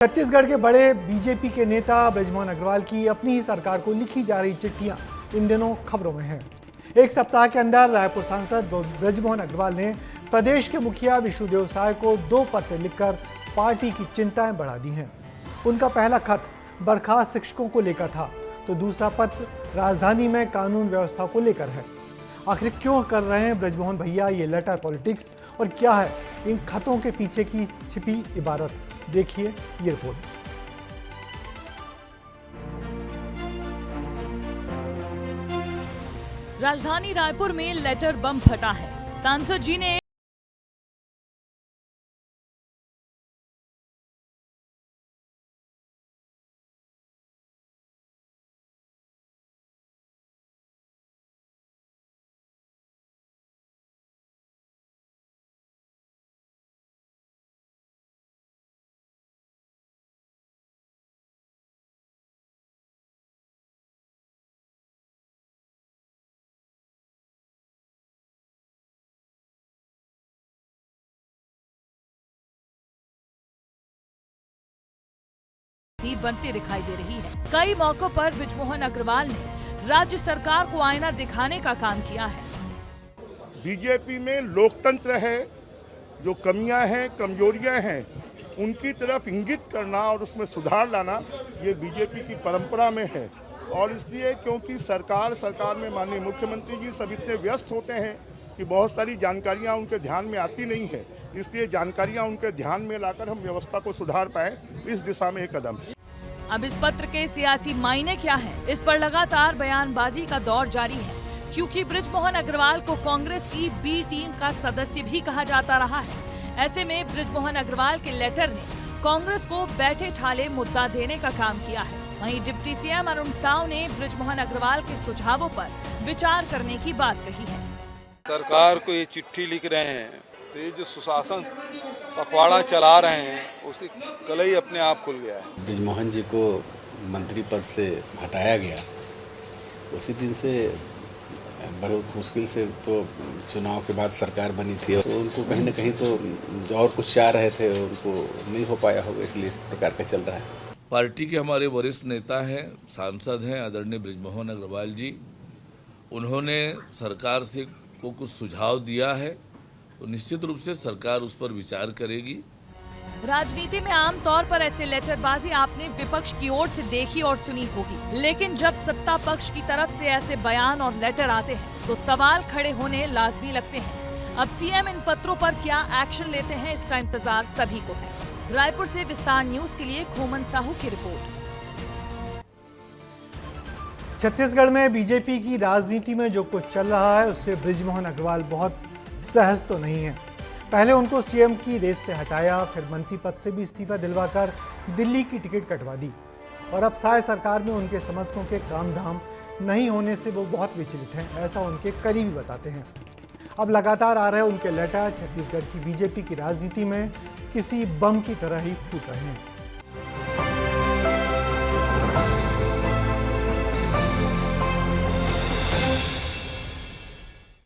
छत्तीसगढ़ के बड़े बीजेपी के नेता बृजमोहन अग्रवाल की अपनी ही सरकार को लिखी जा रही चिट्ठियां इन दिनों खबरों में हैं। एक सप्ताह के अंदर रायपुर सांसद बृजमोहन अग्रवाल ने प्रदेश के मुखिया विष्णुदेव साय को 2 पत्र लिखकर पार्टी की चिंताएं बढ़ा दी हैं। उनका पहला खत बर्खास्त शिक्षकों को लेकर था, तो दूसरा पत्र राजधानी में कानून व्यवस्था को लेकर है। आखिर क्यों कर रहे हैं बृजमोहन भैया ये लेटर पॉलिटिक्स, और क्या है इन खतों के पीछे की छिपी इबारत? देखिए ये रिपोर्ट। राजधानी रायपुर में लेटर बम फटा है। सांसद जी ने बनती दिखाई दे रही है। कई मौकों पर बृजमोहन अग्रवाल ने राज्य सरकार को आईना दिखाने का काम किया है। बीजेपी में लोकतंत्र है, जो कमियां हैं, कमजोरियां हैं, उनकी तरफ इंगित करना और उसमें सुधार लाना ये बीजेपी की परंपरा में है। और इसलिए क्योंकि सरकार में माननीय मुख्यमंत्री जी सब इतने व्यस्त होते हैं कि बहुत सारी जानकारियां उनके ध्यान में आती नहीं है, इसलिए जानकारियां उनके ध्यान में लाकर हम व्यवस्था को सुधार पाए, इस दिशा में एक कदम है। अब इस पत्र के सियासी मायने क्या है, इस पर लगातार बयानबाजी का दौर जारी है, क्योंकि बृजमोहन अग्रवाल को कांग्रेस की बी टीम का सदस्य भी कहा जाता रहा है। ऐसे में बृजमोहन अग्रवाल के लेटर ने कांग्रेस को बैठे ठाले मुद्दा देने का काम किया है। वहीं डिप्टी सीएम अरुण साव ने बृजमोहन अग्रवाल के सुझावों पर विचार करने की बात कही है। सरकार को ये चिट्ठी लिख रहे हैं तो ये जो सुशासन पखवाड़ा चला रहे हैं उसकी कलई अपने आप खुल गया है। बृजमोहन जी को मंत्री पद से हटाया गया, उसी दिन से बड़े मुश्किल से तो चुनाव के बाद सरकार बनी थी, तो उनको कहीं ना कहीं तो जो और कुछ चाह रहे थे उनको नहीं हो पाया होगा, इसलिए इस प्रकार का चल रहा है। पार्टी के हमारे वरिष्ठ नेता हैं, सांसद हैं आदरणीय बृजमोहन अग्रवाल जी, उन्होंने सरकार से को कुछ सुझाव दिया है, तो निश्चित रूप से सरकार उस पर विचार करेगी। राजनीति में आमतौर पर ऐसे लेटरबाजी आपने विपक्ष की ओर से देखी और सुनी होगी, लेकिन जब सत्ता पक्ष की तरफ से ऐसे बयान और लेटर आते हैं तो सवाल खड़े होने लाजमी लगते हैं। अब सीएम इन पत्रों पर क्या एक्शन लेते हैं, इसका इंतजार सभी को है। रायपुर से विस्तार न्यूज के लिए खोमन साहू की रिपोर्ट। छत्तीसगढ़ में बीजेपी की राजनीति में जो कुछ चल रहा है उससे बृजमोहन अग्रवाल बहुत सहज तो नहीं है। पहले उनको सीएम की रेस से हटाया, फिर मंत्री पद से भी इस्तीफा दिलवाकर दिल्ली की टिकट कटवा दी, और अब साय सरकार में उनके समर्थकों के काम धाम नहीं होने से वो बहुत विचलित हैं, ऐसा उनके करीबी बताते हैं। अब लगातार आ रहे उनके लेटर छत्तीसगढ़ की बीजेपी की राजनीति में किसी बम की तरह ही फूट रहे हैं।